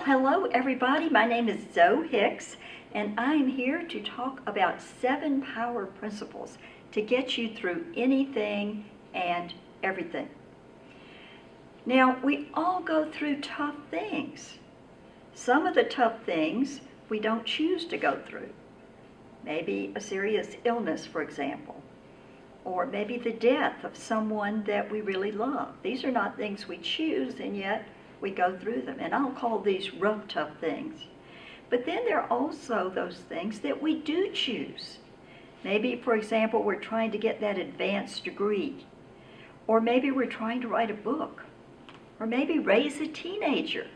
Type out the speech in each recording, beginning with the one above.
Hello everybody, my name is Zoe Hicks and I'm here to talk about 7 power principles to get you through anything and everything. Now, we all go through tough things. Some of the tough things we don't choose to go through. Maybe a serious illness, for example, or maybe the death of someone that we really love. These are not things we choose, and yet we go through them, and I'll call these rough, tough things. But then there are also those things that we do choose. Maybe, for example, we're trying to get that advanced degree, or maybe we're trying to write a book, or maybe raise a teenager.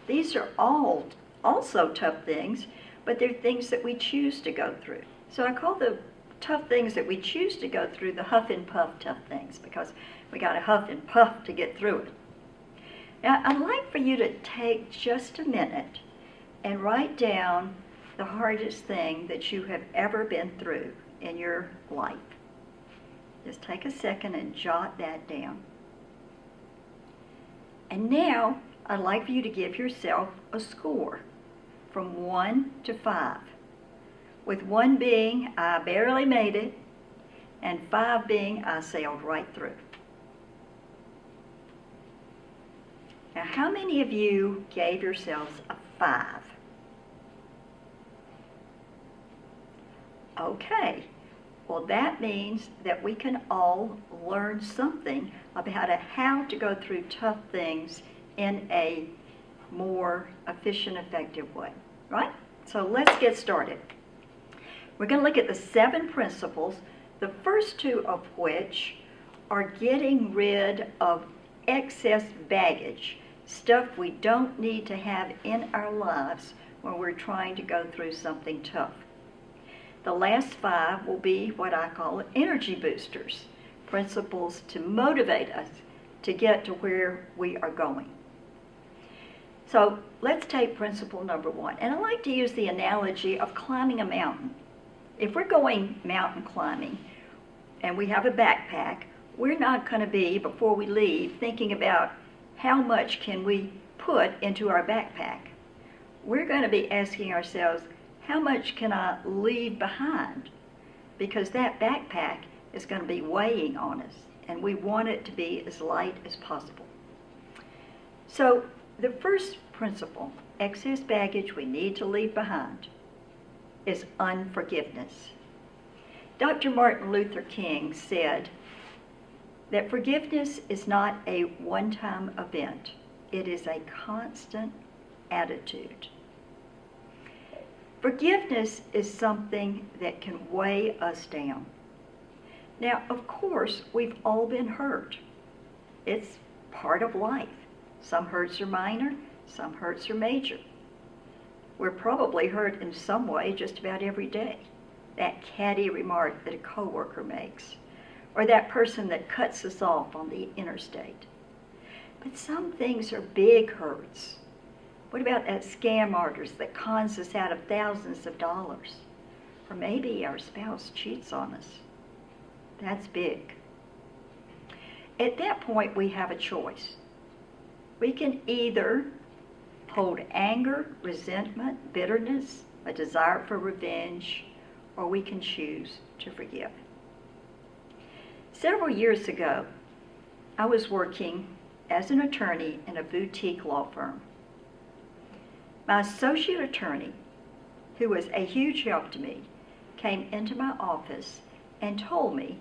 These are all also tough things, but they're things that we choose to go through. So I call the tough things that we choose to go through the huff and puff tough things, because we got to huff and puff to get through it. Now, I'd like for you to take just a minute and write down the hardest thing that you have ever been through in your life. Just take a second and jot that down. And now, I'd like for you to give yourself a score from 1 to 5, with 1 being, I barely made it, and 5 being, I sailed right through. Now, how many of you gave yourselves a 5? Okay, well that means that we can all learn something about how to go through tough things in a more efficient, effective way, right? So let's get started. We're going to look at the 7 principles, the first 2 of which are getting rid of excess baggage, stuff we don't need to have in our lives when we're trying to go through something tough. The last 5 will be what I call energy boosters, principles to motivate us to get to where we are going. So let's take principle number 1. And I like to use the analogy of climbing a mountain. If we're going mountain climbing and we have a backpack, we're not going to be, before we leave, thinking about how much can we put into our backpack. We're going to be asking ourselves, how much can I leave behind? Because that backpack is going to be weighing on us, and we want it to be as light as possible. So the first principle, excess baggage we need to leave behind, is unforgiveness. Dr. Martin Luther King said that forgiveness is not a one-time event. It is a constant attitude. Forgiveness is something that can weigh us down. Now, of course, we've all been hurt. It's part of life. Some hurts are minor, some hurts are major. We're probably hurt in some way just about every day. That catty remark that a coworker makes, or that person that cuts us off on the interstate. But some things are big hurts. What about that scam artist that cons us out of thousands of dollars? Or maybe our spouse cheats on us. That's big. At that point, we have a choice. We can either hold anger, resentment, bitterness, a desire for revenge, or we can choose to forgive. Several years ago, I was working as an attorney in a boutique law firm. My associate attorney, who was a huge help to me, came into my office and told me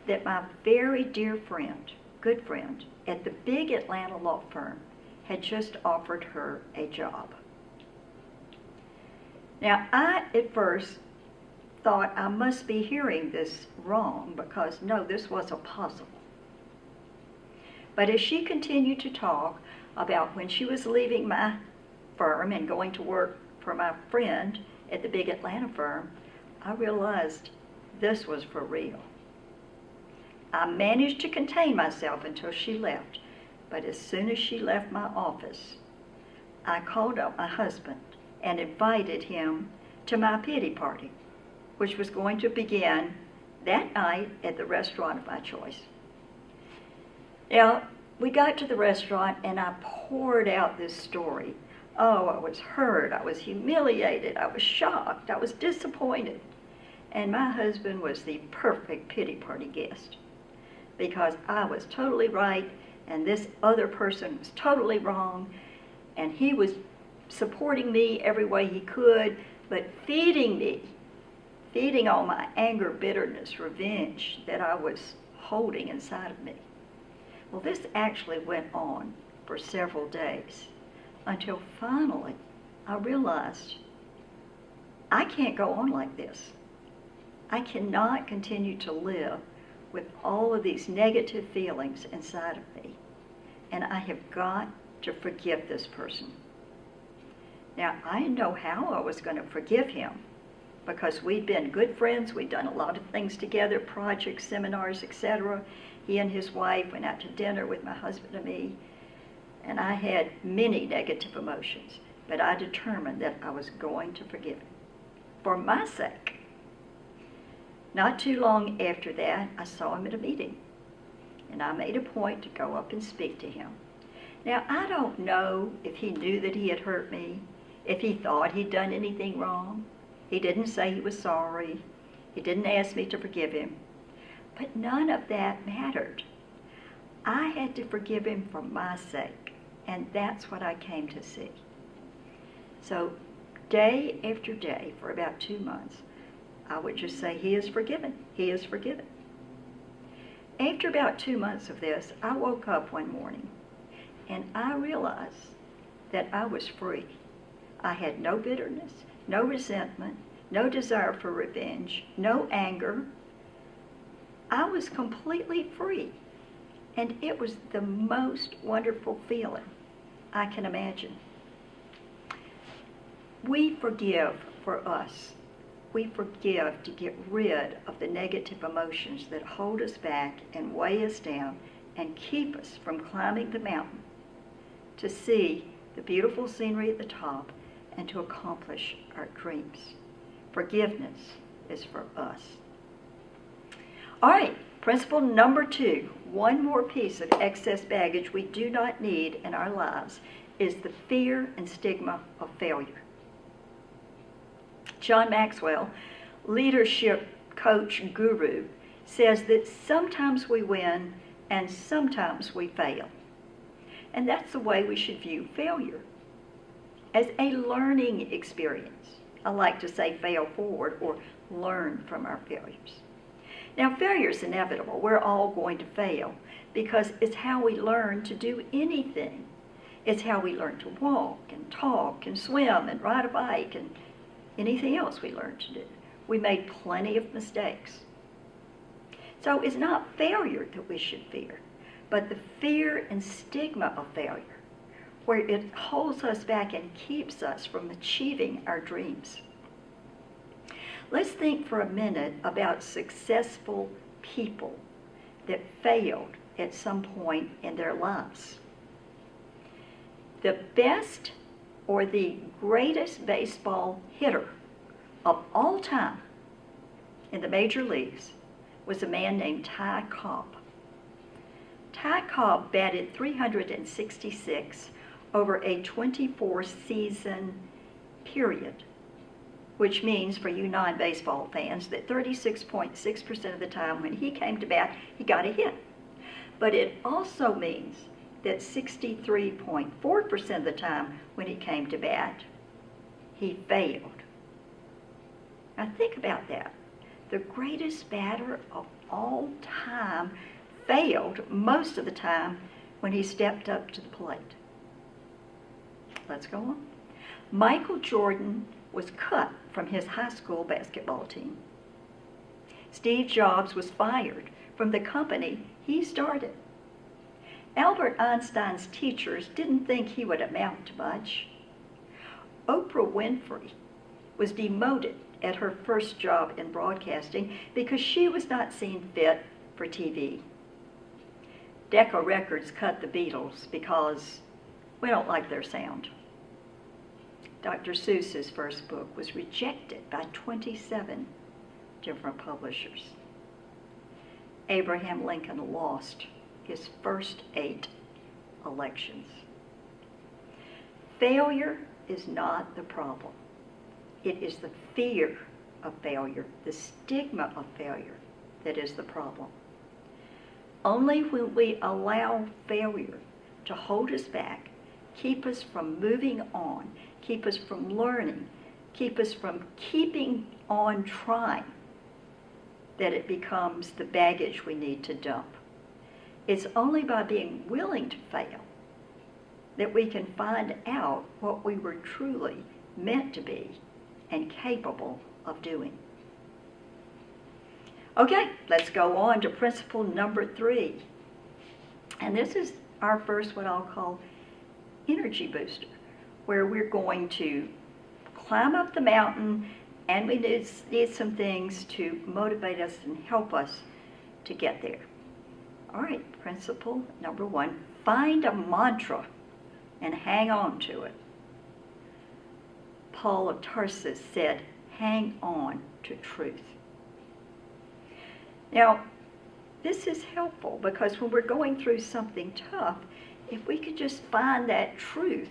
that my very dear friend, good friend, at the big Atlanta law firm had just offered her a job. Now, I at first thought I must be hearing this wrong, because no, this wasn't possible. But as she continued to talk about when she was leaving my firm and going to work for my friend at the big Atlanta firm, I realized this was for real. I managed to contain myself until she left, but as soon as she left my office, I called up my husband and invited him to my pity party, which was going to begin that night at the restaurant of my choice. Now, we got to the restaurant and I poured out this story Oh, I was hurt, I was humiliated, I was shocked, I was disappointed. And my husband was the perfect pity party guest because I was totally right and this other person was totally wrong, and he was supporting me every way he could, but feeding all my anger, bitterness, revenge that I was holding inside of me. Well, this actually went on for several days until finally I realized I can't go on like this. I cannot continue to live with all of these negative feelings inside of me, and I have got to forgive this person. Now, I didn't know how I was going to forgive him because we'd been good friends. We'd done a lot of things together, projects, seminars, etc. He and his wife went out to dinner with my husband and me, and I had many negative emotions, but I determined that I was going to forgive him for my sake. Not too long after that, I saw him at a meeting, and I made a point to go up and speak to him. Now, I don't know if he knew that he had hurt me, if he thought he'd done anything wrong. He didn't say he was sorry. He didn't ask me to forgive him. But none of that mattered. I had to forgive him for my sake, and that's what I came to see. So day after day for about 2 months, I would just say, he is forgiven, he is forgiven. After about 2 months of this, I woke up one morning and I realized that I was free. I had no bitterness, no resentment, no desire for revenge, no anger. I was completely free, and it was the most wonderful feeling I can imagine. We forgive for us. We forgive to get rid of the negative emotions that hold us back and weigh us down and keep us from climbing the mountain to see the beautiful scenery at the top and to accomplish our dreams. Forgiveness is for us. All right, principle number 2, one more piece of excess baggage we do not need in our lives is the fear and stigma of failure. John Maxwell, leadership coach guru, says that sometimes we win and sometimes we fail. And that's the way we should view failure, as a learning experience. I like to say fail forward or learn from our failures. Now, failure is inevitable. We're all going to fail because it's how we learn to do anything. It's how we learn to walk and talk and swim and ride a bike and anything else we learn to do. We made plenty of mistakes. So it's not failure that we should fear, but the fear and stigma of failure, where it holds us back and keeps us from achieving our dreams. Let's think for a minute about successful people that failed at some point in their lives. The best or the greatest baseball hitter of all time in the major leagues was a man named Ty Cobb. Ty Cobb batted .366 over a 24-season period, which means for you non-baseball fans that 36.6% of the time when he came to bat, he got a hit. But it also means that 63.4% of the time when he came to bat, he failed. Now think about that. The greatest batter of all time failed most of the time when he stepped up to the plate. Let's go on. Michael Jordan was cut from his high school basketball team. Steve Jobs was fired from the company he started. Albert Einstein's teachers didn't think he would amount to much. Oprah Winfrey was demoted at her first job in broadcasting because she was not seen fit for TV. Decca Records cut the Beatles because we don't like their sound. Dr. Seuss's first book was rejected by 27 different publishers. Abraham Lincoln lost his first 8 elections. Failure is not the problem. It is the fear of failure, the stigma of failure, that is the problem. Only when we allow failure to hold us back, keep us from moving on, keep us from learning, keep us from keeping on trying, that it becomes the baggage we need to dump. It's only by being willing to fail that we can find out what we were truly meant to be and capable of doing. Okay, let's go on to principle number 3. And this is our first, what I'll call, energy booster, where we're going to climb up the mountain, and we need some things to motivate us and help us to get there. All right, principle number 1, find a mantra and hang on to it. Paul of Tarsus said, hang on to truth. Now, this is helpful because when we're going through something tough, if we could just find that truth,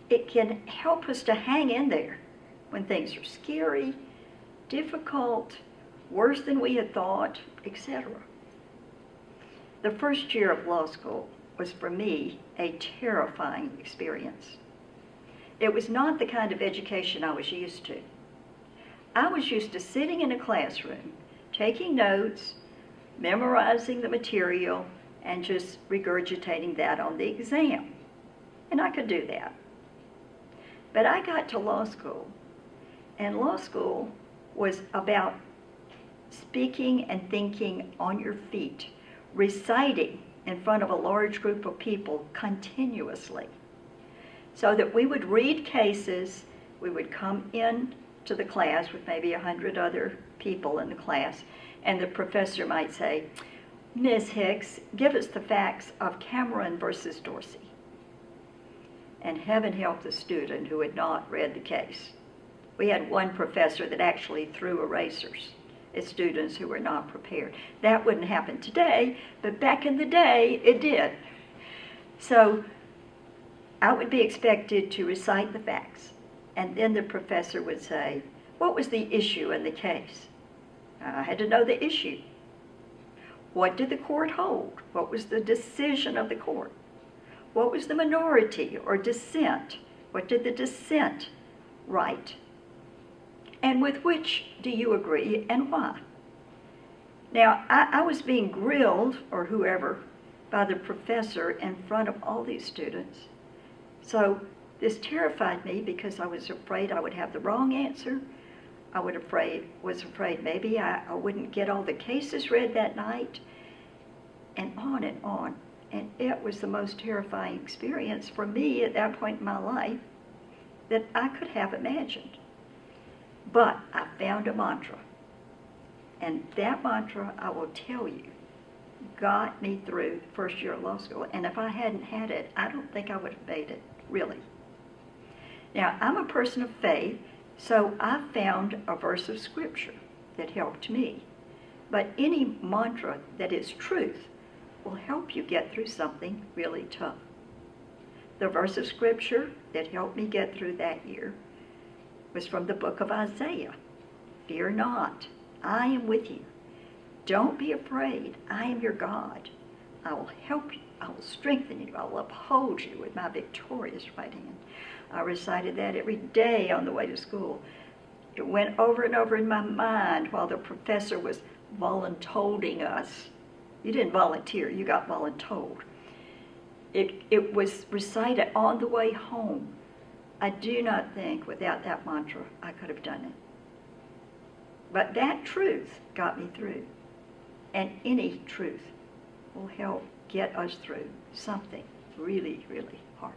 it can help us to hang in there when things are scary, difficult, worse than we had thought, etc. The first year of law school was, for me, a terrifying experience. It was not the kind of education I was used to. I was used to sitting in a classroom, taking notes, memorizing the material, and just regurgitating that on the exam. And I could do that. But I got to law school, and law school was about speaking and thinking on your feet, reciting in front of a large group of people continuously, so that we would read cases, we would come in to the class with maybe 100 other people in the class, and the professor might say, Ms. Hicks, give us the facts of Cameron versus Dorsey. And heaven help the student who had not read the case. We had one professor that actually threw erasers at students who were not prepared. That wouldn't happen today, but back in the day, it did. So I would be expected to recite the facts, and then the professor would say, what was the issue in the case? I had to know the issue. What did the court hold? What was the decision of the court? What was the minority or dissent? What did the dissent write? And with which do you agree and why? Now, I was being grilled, or whoever, by the professor in front of all these students. So this terrified me because I was afraid I would have the wrong answer. I was afraid maybe I wouldn't get all the cases read that night, and on and on. And it was the most terrifying experience for me at that point in my life that I could have imagined. But I found a mantra, and that mantra, I will tell you, got me through the first year of law school. And if I hadn't had it, I don't think I would have made it, really. Now, I'm a person of faith, so I found a verse of scripture that helped me. But any mantra that is truth will help you get through something really tough. The verse of scripture that helped me get through that year was from the book of Isaiah. Fear not, I am with you. Don't be afraid, I am your God. I will help you, I will strengthen you, I will uphold you with my victorious right hand. I recited that every day on the way to school. It went over and over in my mind while the professor was voluntolding us. You didn't volunteer, you got voluntold. It was recited on the way home. I do not think without that mantra I could have done it. But that truth got me through. And any truth will help get us through something really, really hard.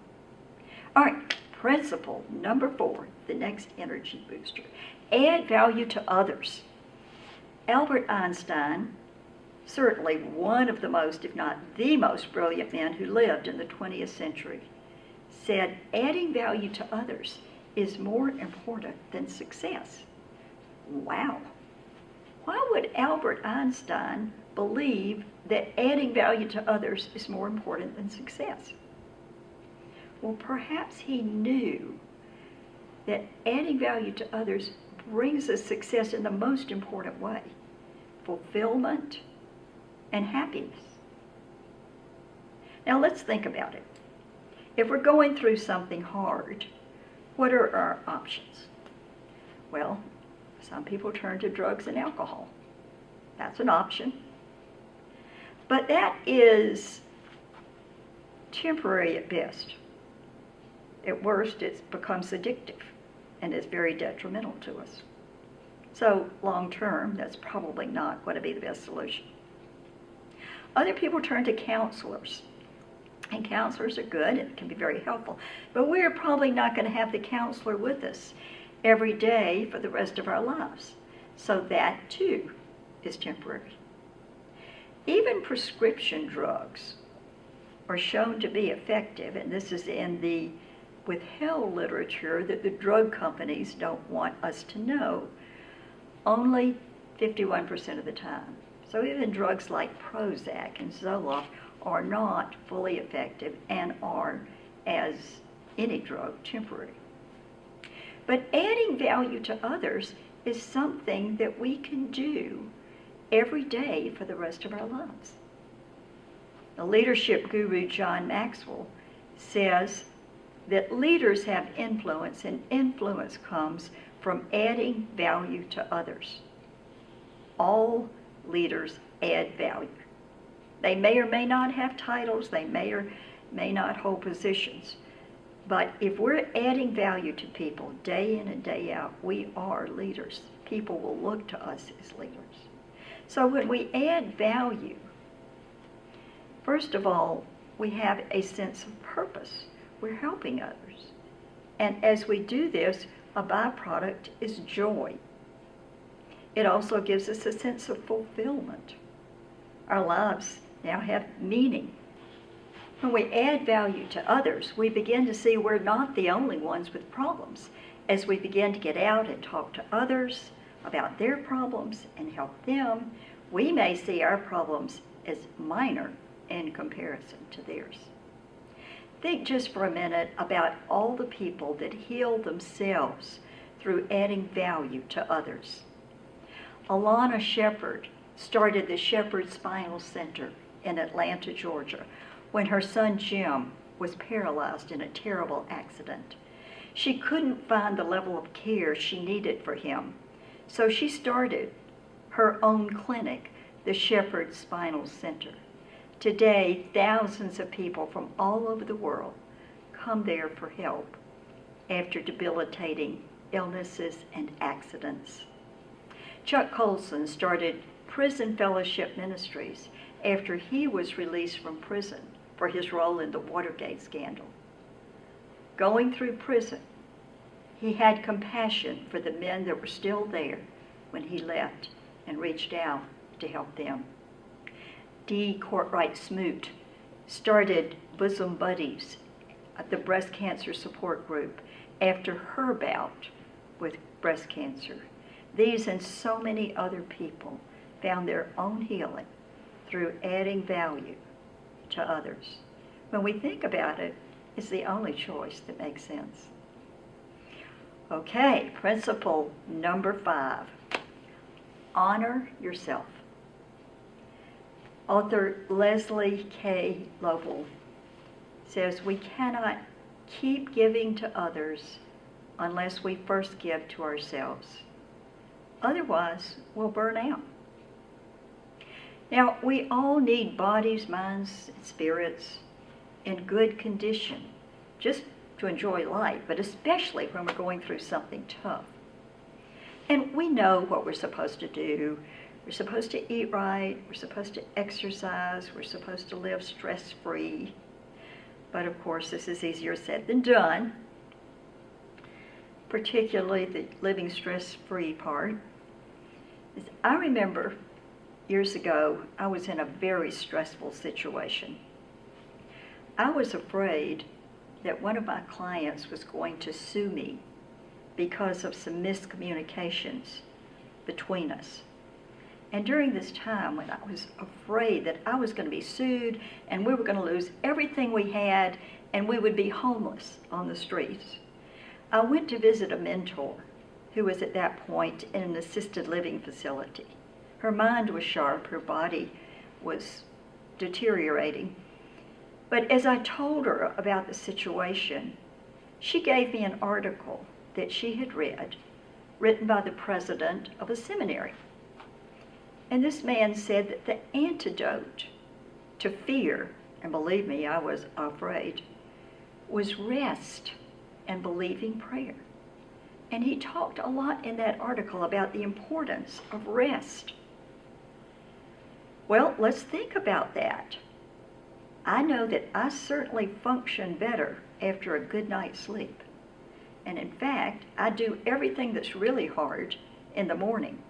All right, principle number 4, the next energy booster. Add value to others. Albert Einstein, certainly one of the most, if not the most brilliant men who lived in the 20th century, said adding value to others is more important than success. Wow. Why would Albert Einstein believe that adding value to others is more important than success? Well, perhaps he knew that adding value to others brings us success in the most important way: fulfillment and happiness. Now let's think about it. If we're going through something hard, what are our options? Well, some people turn to drugs and alcohol. That's an option. But that is temporary at best. At worst, it becomes addictive and is very detrimental to us. So long term, that's probably not going to be the best solution. Other people turn to counselors. And counselors are good and can be very helpful. But we're probably not going to have the counselor with us every day for the rest of our lives. So that too is temporary. Even prescription drugs are shown to be effective, and this is in the withheld literature that the drug companies don't want us to know, only 51% of the time. So even drugs like Prozac and Zoloft are not fully effective and are, as any drug, temporary. But adding value to others is something that we can do every day for the rest of our lives. The leadership guru John Maxwell says that leaders have influence, and influence comes from adding value to others. All leaders add value. They may or may not have titles, they may or may not hold positions, but if we're adding value to people day in and day out, we are leaders. People will look to us as leaders. So when we add value, first of all, we have a sense of purpose. We're helping others. And as we do this, a byproduct is joy. It also gives us a sense of fulfillment. Our lives now have meaning. When we add value to others, we begin to see we're not the only ones with problems. As we begin to get out and talk to others about their problems and help them, we may see our problems as minor in comparison to theirs. Think just for a minute about all the people that heal themselves through adding value to others. Alana Shepard started the Shepard Spinal Center in Atlanta, Georgia, when her son Jim was paralyzed in a terrible accident. She couldn't find the level of care she needed for him, so she started her own clinic, the Shepard Spinal Center. Today, thousands of people from all over the world come there for help after debilitating illnesses and accidents. Chuck Colson started Prison Fellowship Ministries after he was released from prison for his role in the Watergate scandal. Going through prison, he had compassion for the men that were still there when he left and reached out to help them. Dee Courtright Smoot started Bosom Buddies, the breast cancer support group, after her bout with breast cancer. These and so many other people found their own healing through adding value to others. When we think about it, it's the only choice that makes sense. Okay, principle number 5. Honor yourself. Author Leslie K. Lowell says we cannot keep giving to others unless we first give to ourselves. Otherwise, we'll burn out. Now, we all need bodies, minds, and spirits in good condition, just to enjoy life, but especially when we're going through something tough. And we know what we're supposed to do. We're supposed to eat right, we're supposed to exercise, we're supposed to live stress-free. But of course, this is easier said than done, particularly the living stress-free part. I remember years ago, I was in a very stressful situation. I was afraid that one of my clients was going to sue me because of some miscommunications between us. And during this time when I was afraid that I was going to be sued and we were going to lose everything we had and we would be homeless on the streets, I went to visit a mentor who was at that point in an assisted living facility. Her mind was sharp, her body was deteriorating. But as I told her about the situation, she gave me an article that she had read, written by the president of a seminary. And this man said that the antidote to fear, and believe me, I was afraid, was rest and believing prayer. And he talked a lot in that article about the importance of rest. Well, let's think about that. I know that I certainly function better after a good night's sleep. And in fact, I do everything that's really hard in the morning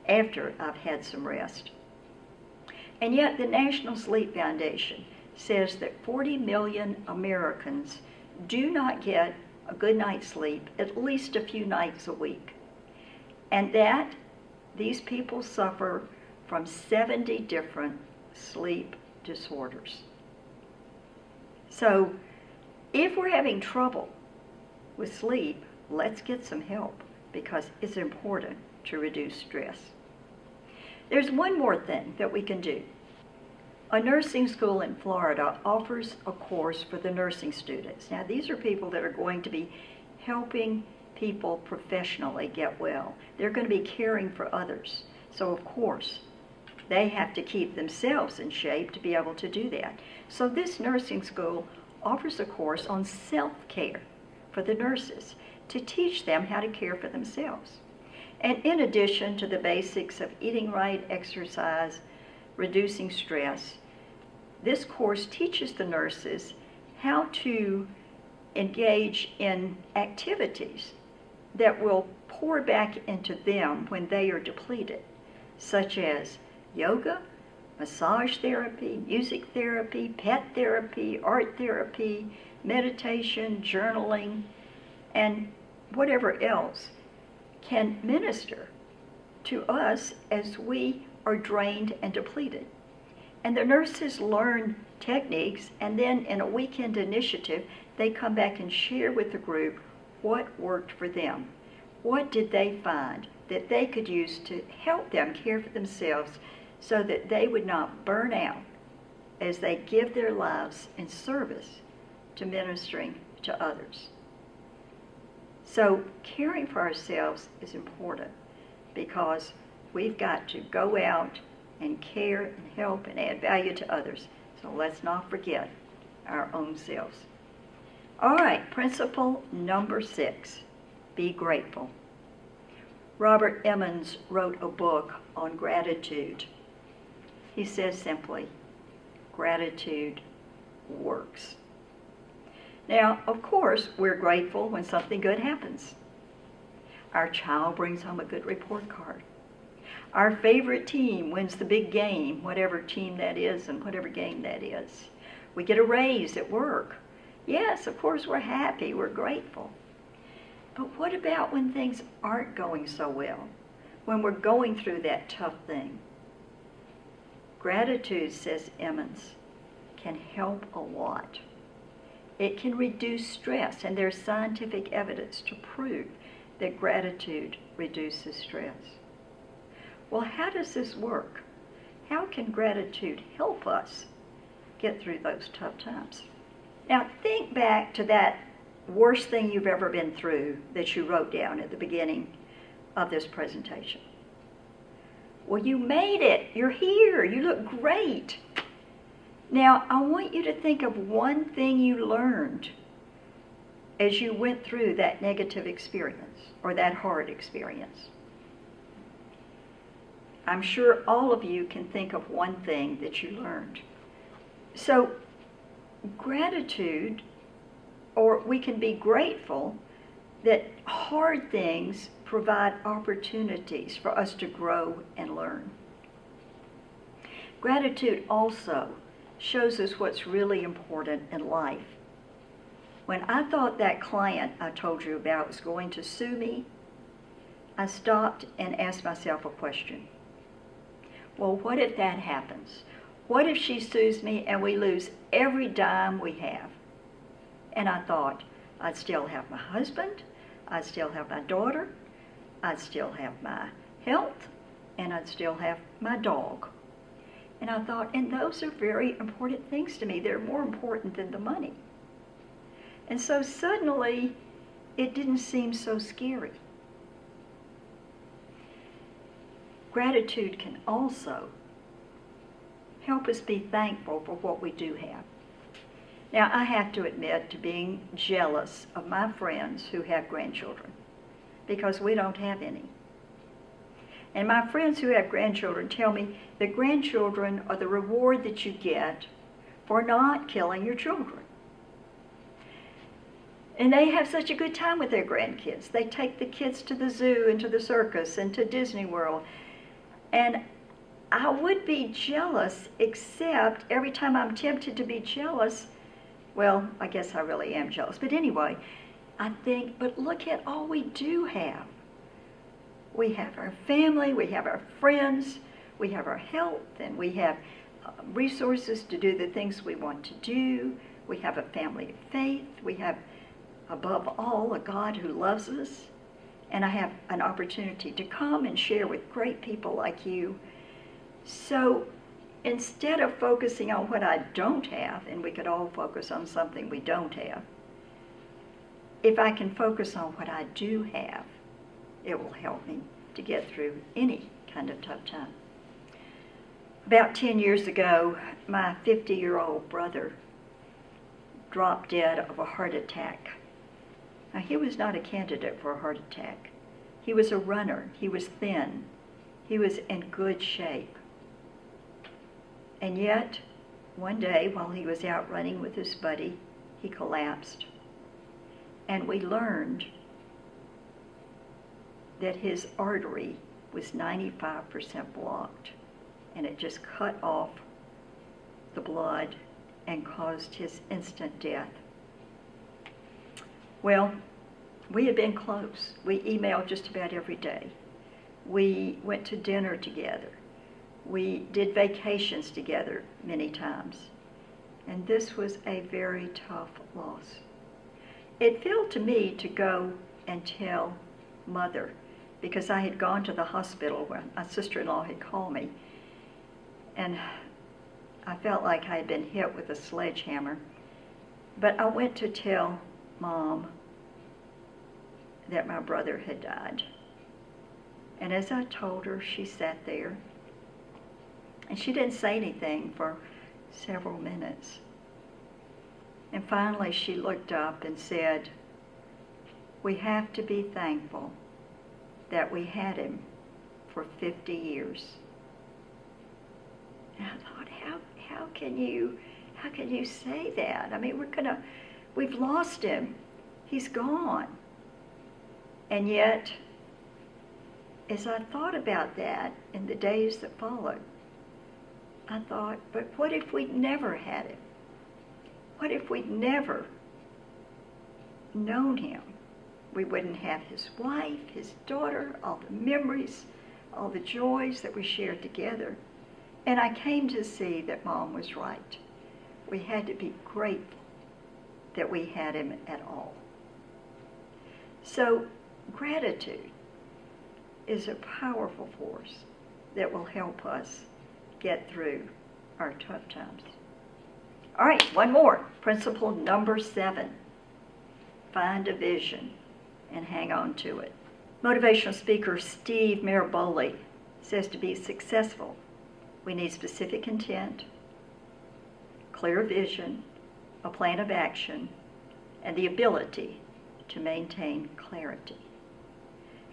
after I've had some rest. And yet the National Sleep Foundation says that 40 million Americans do not get a good night's sleep at least a few nights a week. And that these people suffer from 70 different sleep disorders. So if we're having trouble with sleep, let's get some help because it's important to reduce stress. There's one more thing that we can do. A nursing school in Florida offers a course for the nursing students. Now, these are people that are going to be helping people professionally get well. They're going to be caring for others. So, of course, they have to keep themselves in shape to be able to do that. So this nursing school offers a course on self-care for the nurses to teach them how to care for themselves. And in addition to the basics of eating right, exercise, reducing stress, this course teaches the nurses how to engage in activities that will pour back into them when they are depleted, such as yoga, massage therapy, music therapy, pet therapy, art therapy, meditation, journaling, and whatever else can minister to us as we are drained and depleted. And the nurses learn techniques, and then in a weekend initiative, they come back and share with the group what worked for them. What did they find that they could use to help them care for themselves so that they would not burn out as they give their lives in service to ministering to others. So caring for ourselves is important because we've got to go out and care and help and add value to others. So let's not forget our own selves. All right, principle number 6, be grateful. Robert Emmons wrote a book on gratitude. He says simply, gratitude works. Now, of course, we're grateful when something good happens. Our child brings home a good report card. Our favorite team wins the big game, whatever team that is and whatever game that is. We get a raise at work. Yes, of course, we're happy, we're grateful. But what about when things aren't going so well? When we're going through that tough thing? Gratitude, says Emmons, can help a lot. It can reduce stress, and there's scientific evidence to prove that gratitude reduces stress. Well, how does this work? How can gratitude help us get through those tough times? Now, think back to that worst thing you've ever been through that you wrote down at the beginning of this presentation. Well, you made it. You're here. You look great. Now, I want you to think of one thing you learned as you went through that negative experience or that hard experience. I'm sure all of you can think of one thing that you learned. So, gratitude, or we can be grateful that hard things provide opportunities for us to grow and learn. Gratitude also shows us what's really important in life. When I thought that client I told you about was going to sue me, I stopped and asked myself a question. Well, what if that happens? What if she sues me and we lose every dime we have? And I thought, I'd still have my husband, I'd still have my daughter, I'd still have my health, and I'd still have my dog. And I thought, and those are very important things to me. They're more important than the money. And so suddenly, it didn't seem so scary. Gratitude can also help us be thankful for what we do have. Now, I have to admit to being jealous of my friends who have grandchildren, because we don't have any. And my friends who have grandchildren tell me that grandchildren are the reward that you get for not killing your children. And they have such a good time with their grandkids. They take the kids to the zoo and to the circus and to Disney World. And I would be jealous, except every time I'm tempted to be jealous, well, I guess I really am jealous. But anyway, I think, but look at all we do have. We have our family, we have our friends, we have our health, and we have resources to do the things we want to do. We have a family of faith. We have, above all, a God who loves us. And I have an opportunity to come and share with great people like you. So instead of focusing on what I don't have, and we could all focus on something we don't have, if I can focus on what I do have, it will help me to get through any kind of tough time. About 10 years ago, my 50-year-old brother dropped dead of a heart attack. Now, he was not a candidate for a heart attack. He was a runner. He was thin. He was in good shape. And yet, one day, while he was out running with his buddy, he collapsed. And we learned that his artery was 95% blocked, and it just cut off the blood and caused his instant death. Well, we had been close. We emailed just about every day. We went to dinner together. We did vacations together many times. And this was a very tough loss. It fell to me to go and tell Mother, because I had gone to the hospital when my sister-in-law had called me, and I felt like I had been hit with a sledgehammer. But I went to tell Mom that my brother had died. And as I told her, she sat there, and she didn't say anything for several minutes. And finally she looked up and said, "We have to be thankful that we had him for 50 years. And I thought, how can you say that? I mean, we've lost him. He's gone. And yet, as I thought about that in the days that followed, I thought, but what if we'd never had him? What if we'd never known him? We wouldn't have his wife, his daughter, all the memories, all the joys that we shared together. And I came to see that Mom was right. We had to be grateful that we had him at all. So gratitude is a powerful force that will help us get through our tough times. All right, one more. Principle number 7. Find a vision and hang on to it. Motivational speaker Steve Maraboli says to be successful, we need specific intent, clear vision, a plan of action, and the ability to maintain clarity.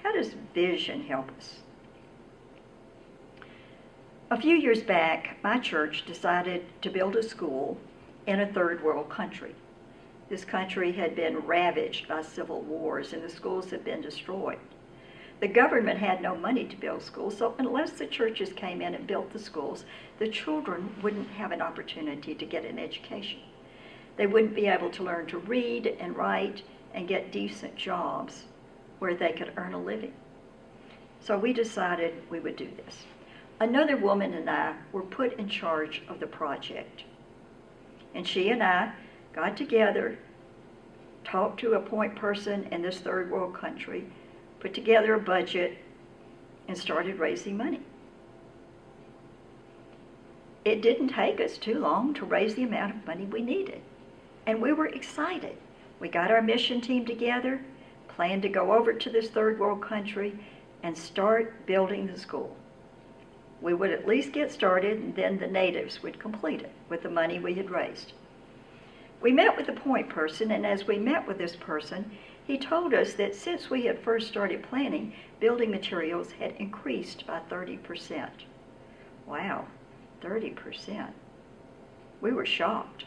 How does vision help us? A few years back, my church decided to build a school in a third world country. This country had been ravaged by civil wars, and the schools had been destroyed. The government had no money to build schools, so unless the churches came in and built the schools, the children wouldn't have an opportunity to get an education. They wouldn't be able to learn to read and write and get decent jobs where they could earn a living. So we decided we would do this. another woman and I were put in charge of the project. And she and I got together, talked to a point person in this third world country, put together a budget, and started raising money. It didn't take us too long to raise the amount of money we needed. And we were excited. We got our mission team together, planned to go over to this third world country and start building the school. We would at least get started, and then the natives would complete it with the money we had raised. We met with the point person, and as we met with this person, he told us that since we had first started planning, building materials had increased by 30%. Wow, 30%. We were shocked.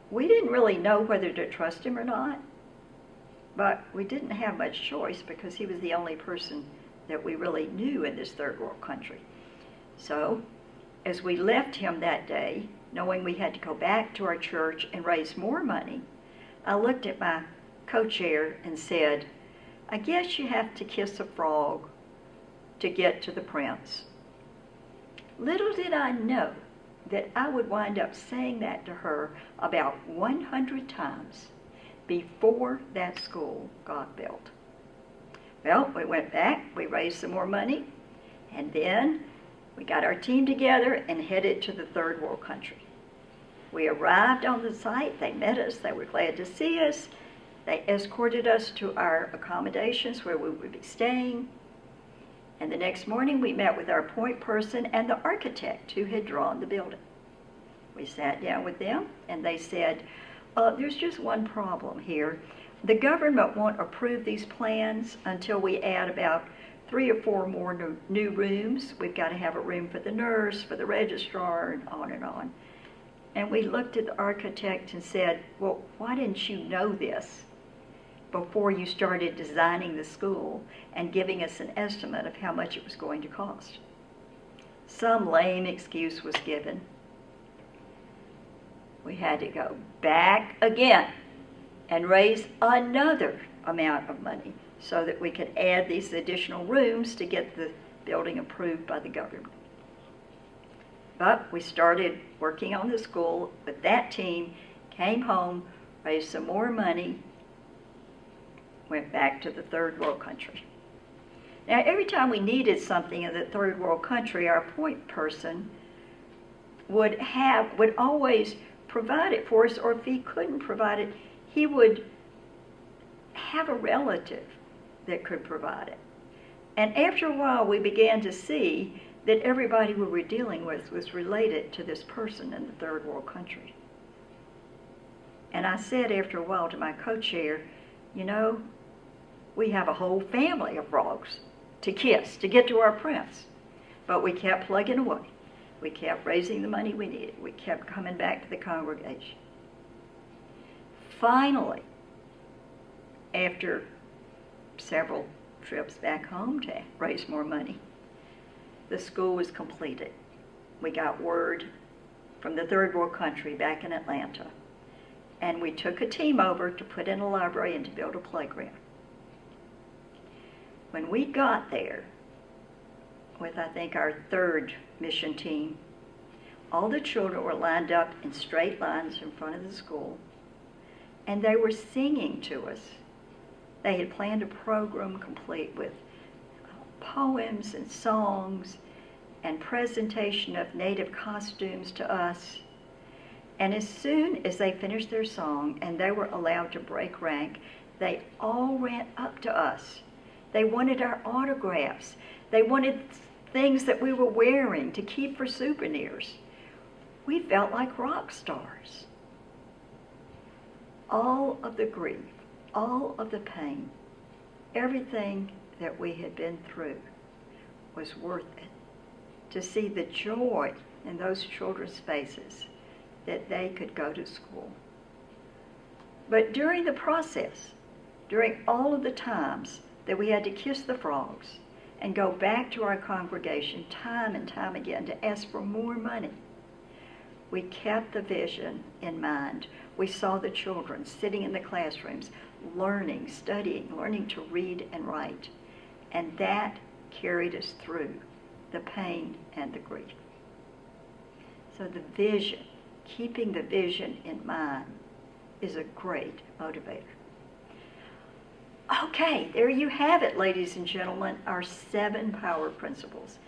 We didn't really know whether to trust him or not, but we didn't have much choice because he was the only person that we really knew in this third world country. So, as we left him that day, knowing we had to go back to our church and raise more money, I looked at my co-chair and said, "I guess you have to kiss a frog to get to the prince." Little did I know that I would wind up saying that to her about 100 times before that school got built. Well, we went back, we raised some more money, and then we got our team together and headed to the third world country. We arrived on the site, they met us, they were glad to see us, they escorted us to our accommodations where we would be staying, and the next morning we met with our point person and the architect who had drawn the building. We sat down with them and they said, there's just one problem here. The government won't approve these plans until we add about 3 or 4 more new rooms. We've got to have a room for the nurse, for the registrar, and on and on. And we looked at the architect and said, well, why didn't you know this before you started designing the school and giving us an estimate of how much it was going to cost? Some lame excuse was given. We had to go back again and raise another amount of money so that we could add these additional rooms to get the building approved by the government. But we started working on the school with that team, came home, raised some more money, went back to the third world country. Now, every time we needed something in the third world country, our point person would always provide it for us, or if he couldn't provide it, he would have a relative that could provide it. And after a while, we began to see that everybody we were dealing with was related to this person in the third world country. And I said after a while to my co-chair, you know, we have a whole family of frogs to kiss to get to our prince. But we kept plugging away. We kept raising the money we needed. We kept coming back to the congregation. Finally, after several trips back home to raise more money, the school was completed. We got word from the third world country back in Atlanta, and we took a team over to put in a library and to build a playground. When we got there with, I think, our third mission team, all the children were lined up in straight lines in front of the school, and they were singing to us. They had planned a program complete with poems and songs and presentation of native costumes to us. And as soon as they finished their song and they were allowed to break rank, they all ran up to us. They wanted our autographs. They wanted things that we were wearing to keep for souvenirs. We felt like rock stars. All of the grief, all of the pain, everything that we had been through was worth it. To see the joy in those children's faces that they could go to school. But during the process, during all of the times that we had to kiss the frogs and go back to our congregation time and time again to ask for more money, we kept the vision in mind. We saw the children sitting in the classrooms, learning, studying, learning to read and write. And that carried us through the pain and the grief. So the vision, keeping the vision in mind, is a great motivator. Okay, there you have it, ladies and gentlemen, our 7 power principles.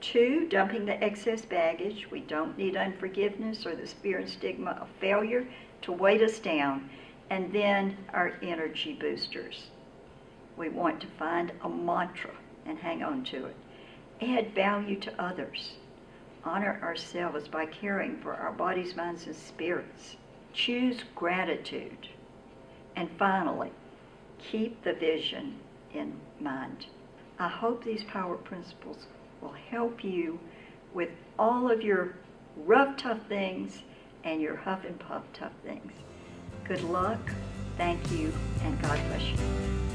2, dumping the excess baggage. We don't need unforgiveness or the fear and stigma of failure to weight us down. And then our energy boosters. We want to find a mantra and hang on to it. Add value to others. Honor ourselves by caring for our bodies, minds, and spirits. Choose gratitude. And finally, keep the vision in mind. I hope these power principles will help you with all of your rough, tough things and your huff and puff tough things. Good luck, thank you, and God bless you.